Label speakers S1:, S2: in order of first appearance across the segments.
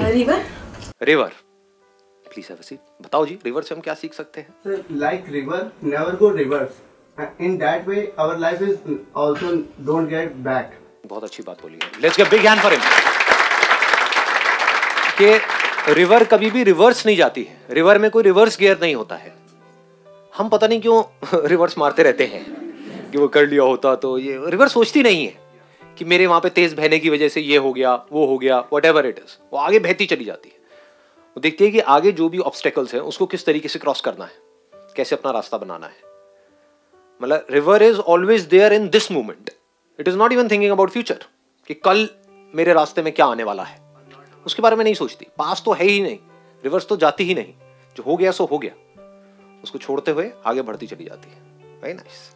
S1: River
S2: river, please have a seat. बताओ जी, river से हम क्या सीख सकते हैं?
S3: Like river never go reverse, in that way our life is also don't get back.
S2: बहुत अच्छी बात बोली है, let's give big hand for him. कि रिवर कभी भी रिवर्स नहीं जाती है, रिवर में कोई रिवर्स गियर नहीं होता है। हम पता नहीं क्यों रिवर्स मारते रहते हैं कि वो कर लिया होता तो ये। रिवर सोचती नहीं है कि मेरे वहां पे तेज बहने की वजह से ये हो गया, वो हो गया, व्हाटएवर इट इज। वो आगे बहती चली जाती है। वो देखती है कि आगे जो भी ऑब्स्टेकल्स हैं उसको किस तरीके से क्रॉस करना है, कैसे अपना रास्ता बनाना है। मतलब river is always there in this moment, it is not even thinking about future कि कल मेरे रास्ते में क्या आने वाला है, उसके बारे में नहीं सोचती। पास तो है ही नहीं, रिवर्स तो जाती ही नहीं। जो हो गया सो हो गया, उसको छोड़ते हुए आगे बढ़ती चली जाती है। Very nice.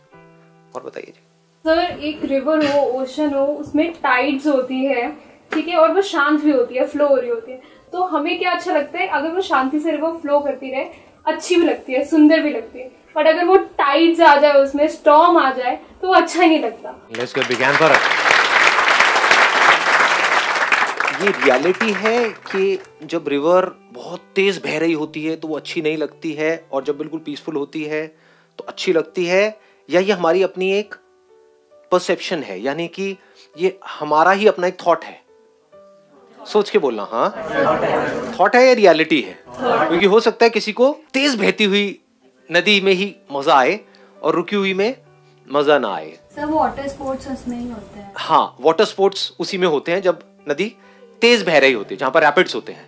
S2: और बताइए जी।
S4: सर, एक रिवर हो, ओशन हो, उसमें टाइड्स होती है, ठीक है, और वो शांत भी होती है, फ्लो हो रही होती है, तो हमें क्या अच्छा लगता है? अगर वो शांति से रिवर फ्लो करती रहे, अच्छी भी लगती है, सुंदर भी लगती है। बट अगर वो टाइड्स आ जाए, उसमें स्टॉर्म आ जाए, तो वो अच्छा ही नहीं लगता।
S2: Let's give big hand for it. ये रियलिटी है कि जब रिवर बहुत तेज बह रही होती है तो वो अच्छी नहीं लगती है, और जब बिल्कुल पीसफुल होती है तो अच्छी लगती है। या ये हमारी अपनी एक परसेप्शन है, यानी कि ये हमारा ही अपना एक थॉट है। सोच के बोलना, हाँ, थॉट है या रियलिटी है? क्योंकि हो सकता है किसी को तेज बहती हुई नदी में ही मजा आए और रुकी हुई में मजा ना आए।
S5: सर, वाटर स्पोर्ट्स उसमें ही होते हैं।
S2: हाँ, वाटर स्पोर्ट्स उसी में होते हैं जब नदी तेज बह रही होती है, जहां पर रैपिड्स होते हैं।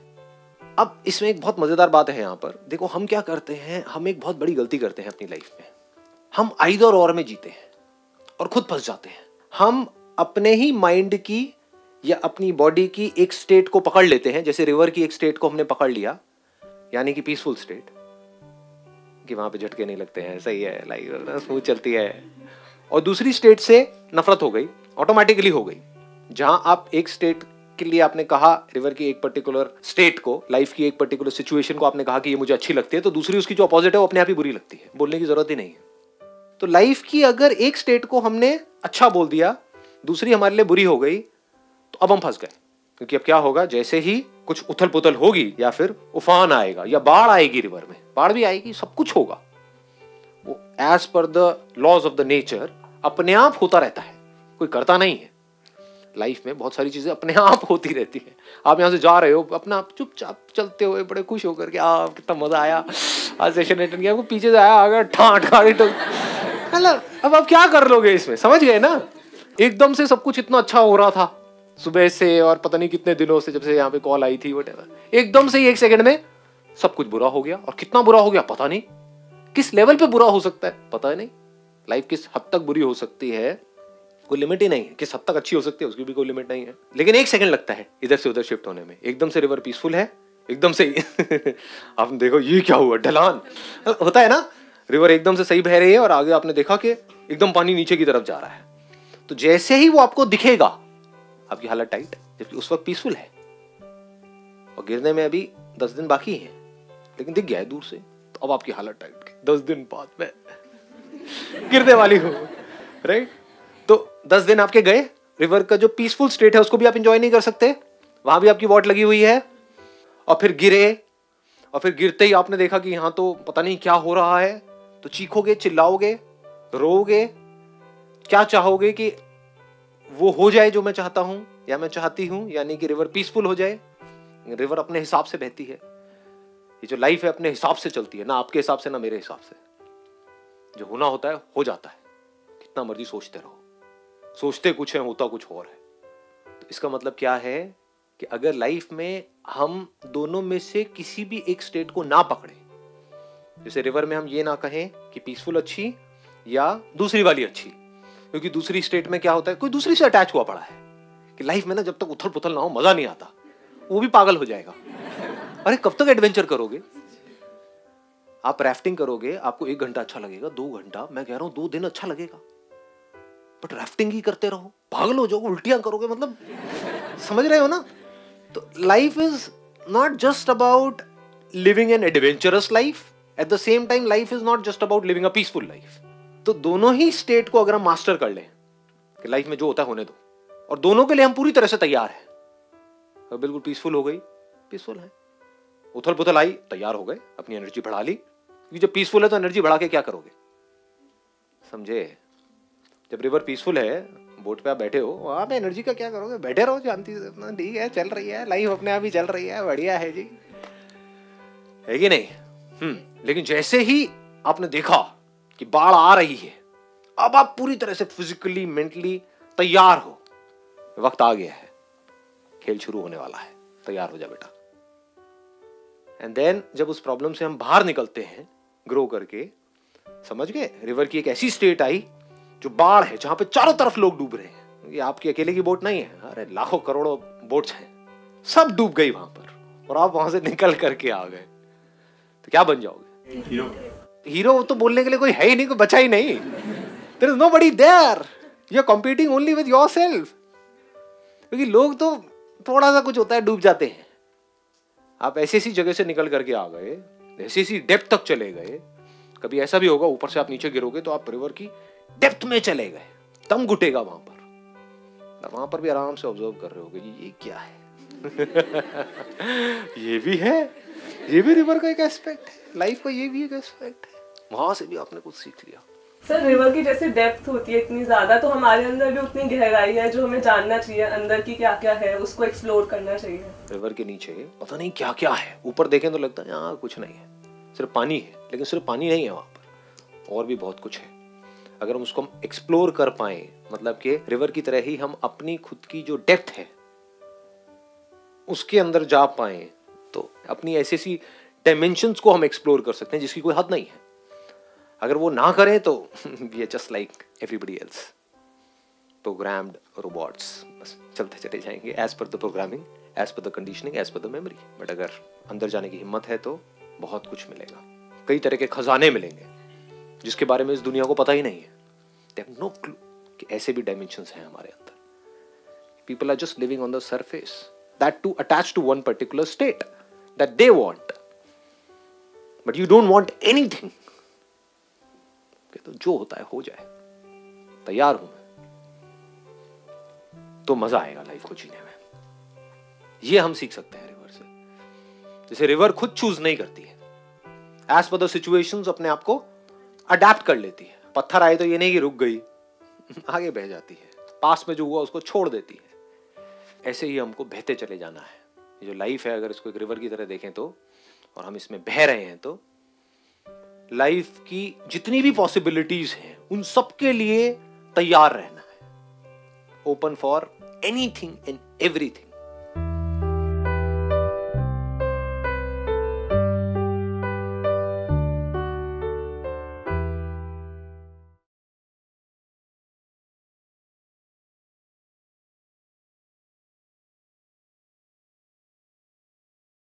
S2: अब इसमें एक बहुत मजेदार बात है। यहाँ पर देखो, हम क्या करते हैं, हम एक बहुत बड़ी गलती करते हैं अपनी लाइफ में। हम आइदर और में जीते हैं और खुद फंस जाते हैं। हम अपने ही माइंड की या अपनी बॉडी की एक स्टेट को पकड़ लेते हैं, जैसे रिवर की एक स्टेट को हमने पकड़ लिया, यानी कि पीसफुल स्टेट, कि वहां पे झटके नहीं लगते हैं, सही है, लाइफ स्मूथ चलती है। और दूसरी स्टेट से नफरत हो गई, ऑटोमेटिकली हो गई। जहां आप एक स्टेट के लिए आपने कहा, रिवर की एक पर्टिकुलर स्टेट को, लाइफ की एक पर्टिकुलर सिचुएशन को आपने कहा कि ये मुझे अच्छी लगती है, तो दूसरी उसकी जो अपोजिट है वो अपने आप ही बुरी लगती है, बोलने की जरूरत ही नहीं है। तो लाइफ की अगर एक स्टेट को हमने अच्छा बोल दिया, दूसरी हमारे लिए बुरी हो गई, तो अब हम फंस गए। क्योंकि अब क्या होगा, जैसे ही कुछ उथल पुथल होगी या फिर उफान आएगा या बाढ़ आएगी, रिवर में बाढ़ भी आएगी, सब कुछ होगा, वो as per the laws of the nature अपने आप होता रहता है, कोई करता नहीं है। लाइफ में बहुत सारी चीजें अपने आप होती रहती है। आप यहां से जा रहे हो, अपना चुपचाप चलते हुए बड़े खुश होकर के, कितना मजा आया, आज सेशन अटेंड किया, पीछे से आया, आगे ठाट गाड़ी तो, अब आप क्या कर लोगे इसमें? समझ गए ना? एकदम से सब कुछ इतना अच्छा हो रहा था सुबह से, और पता नहीं कितने दिनों से, जब से यहाँ पे कॉल आई थी, व्हाटएवर, एकदम से ही एक सेकंड में सब कुछ बुरा हो गया। और कितना बुरा हो गया पता नहीं, किस लेवल पे बुरा हो सकता है पता नहीं। लाइफ किस हद तक बुरी हो सकती है कोई लिमिट ही नहीं है, किस हद तक अच्छी हो सकती है उसकी भी कोई लिमिट नहीं है। लेकिन एक सेकंड लगता है इधर से उधर शिफ्ट होने में। एकदम से रिवर पीसफुल है, एकदम से आपने देखो ये क्या हुआ, ढलान होता है ना, रिवर एकदम से सही बह रही है और आगे आपने देखा कि एकदम पानी नीचे की तरफ जा रहा है। तो जैसे ही वो आपको दिखेगा, आपकी हालत टाइट, जबकि उस वक्त पीसफुल है और गिरने में अभी 10 दिन बाकी है, लेकिन दिख गया है दूर से, तो अब आपकी हालत टाइट, 10 दिन बाद में गिरने वाली हो, राइट? तो 10 दिन आपके गए, रिवर का जो पीसफुल स्टेट है उसको भी आप एंजॉय नहीं कर सकते, वहां भी आपकी वॉट लगी हुई है। और फिर गिरे, और फिर गिरते ही आपने देखा कि यहां तो पता नहीं क्या हो रहा है, तो चीखोगे, चिल्लाओगे, रोओगे, क्या चाहोगे कि वो हो जाए जो मैं चाहता हूं या मैं चाहती हूं, यानी कि रिवर पीसफुल हो जाए। रिवर अपने हिसाब से बहती है, ये जो लाइफ है अपने हिसाब से चलती है, ना आपके हिसाब से ना मेरे हिसाब से। जो होना होता है हो जाता है, कितना मर्जी सोचते रहो, सोचते कुछ है होता कुछ और है। तो इसका मतलब क्या है कि अगर लाइफ में हम दोनों में से किसी भी एक स्टेट को ना पकड़े, जैसे रिवर में हम ये ना कहें कि पीसफुल अच्छी या दूसरी वाली अच्छी, क्योंकि दूसरी स्टेट में क्या होता है, कोई दूसरी से अटैच हुआ पड़ा है कि लाइफ में ना जब तक उथल पुथल ना हो मजा नहीं आता, वो भी पागल हो जाएगा। अरे कब तक एडवेंचर करोगे? आप राफ्टिंग करोगे, आपको 1 घंटा अच्छा लगेगा, 2 घंटा, मैं कह रहा हूं 2 दिन अच्छा लगेगा, बट राफ्टिंग ही करते रहो, पागल हो जाओगे, उल्टियां करोगे, मतलब समझ रहे हो ना? तो life is not just about living an adventurous life, at the same time life is not just about living a peaceful life. तो दोनों ही स्टेट को अगर हम मास्टर कर लें, कि लाइफ में जो होता है होने दो, और दोनों के लिए हम पूरी तरह से तैयार हैं। और बिल्कुल पीसफुल हो गई, पीसफुल है। उथल पुथल आई, तैयार हो गए, अपनी एनर्जी बढ़ा ली, क्योंकि जब पीसफुल है तो एनर्जी बढ़ा के क्या करोगे, समझे। जब रिवर पीसफुल है, बोट पे आप बैठे हो, वहां पे एनर्जी का क्या करोगे, बैठे रहो शांति से, अपना ठीक है, चल रही है लाइफ, अपने आप ही चल रही है, बढ़िया है जी, है कि नहीं। लेकिन जैसे ही आपने देखा कि बाढ़ आ रही है, अब आप पूरी तरह से फिजिकली मेंटली तैयार हो, वक्त आ गया है, खेल शुरू होने वाला है, तैयार हो जा बेटा। एंड देन जब उस प्रॉब्लम से हम बाहर निकलते हैं ग्रो करके, समझ गए, रिवर की एक ऐसी स्टेट आई जो बाढ़ है, जहां पे चारों तरफ लोग डूब रहे हैं। ये आपकी अकेले की बोट नहीं है, अरे लाखों करोड़ों बोट्स हैं, सब डूब गई वहां पर, और आप वहां से निकल करके आ गए, तो क्या बन जाओगे, हीरो। तो बोलने के लिए कोई है ही नहीं, कोई बचा ही नहीं, there is nobody there, you are competing only with yourself. क्योंकि लोग तो थोड़ा सा कुछ होता है डूब जाते हैं, आप ऐसी ऐसी जगह से निकल करके आ गए, ऐसी ऐसी डेप्थ तक चले गए। कभी ऐसा भी होगा ऊपर से आप नीचे गिरोगे तो आप रिवर की डेप्थ में चले गए, दम घुटेगा वहां पर भी आराम से ऑब्जर्व कर रहे होगे, ये क्या है ये भी है, ये भी रिवर का एक एस्पेक्ट है, लाइफ का ये भी एक एस्पेक्ट है। वहां से भी आपने कुछ सीख लिया।
S1: सर रिवर की जैसे डेप्थ होती है इतनी ज्यादा, तो हमारे अंदर भी उतनी गहराई है जो हमें जानना चाहिए, अंदर की क्या क्या है उसको एक्सप्लोर करना चाहिए।
S2: रिवर के नीचे पता नहीं क्या क्या है, ऊपर देखें तो लगता है यहाँ कुछ नहीं है, सिर्फ पानी है, लेकिन सिर्फ पानी नहीं है, वहां पर और भी बहुत कुछ है। अगर हम उसको एक्सप्लोर कर पाए, मतलब कि रिवर की तरह ही हम अपनी खुद की जो डेप्थ है उसके अंदर जा पाए, तो अपनी ऐसी ऐसी डायमेंशंस को हम एक्सप्लोर कर सकते हैं जिसकी कोई हद नहीं है। अगर वो ना करें तो we are just like everybody else, programmed robots, बस चलते चले जाएंगे as per the programming, as per the conditioning, as per the memory. But अगर अंदर जाने की हिम्मत है तो बहुत कुछ मिलेगा, कई तरह के खजाने मिलेंगे जिसके बारे में इस दुनिया को पता ही नहीं है। दे हैव नो क्लू कि ऐसे भी डायमेंशंस हैं हमारे अंदर। People are just living on the surface, that to attach to one particular state that they want, but you don't want anything. तो जो होता है हो जाए, तैयार हूं मैं, तो मजा आएगा लाइफ को जीने में। ये हम सीख सकते हैं रिवर से। जैसे रिवर खुद चूज नहीं करती है, एज पर द सिचुएशंस अपने आप को अडेप्ट कर लेती है। पत्थर आए तो ये नहीं कि रुक गई, आगे बह जाती है, पास में जो हुआ उसको छोड़ देती है। ऐसे ही हमको बहते चले जाना है। ये जो लाइफ है, अगर इसको एक रिवर की तरह देखें तो, और हम इसमें बह रहे हैं, तो लाइफ की जितनी भी पॉसिबिलिटीज हैं उन सब के लिए तैयार रहना है, open for anything and everything.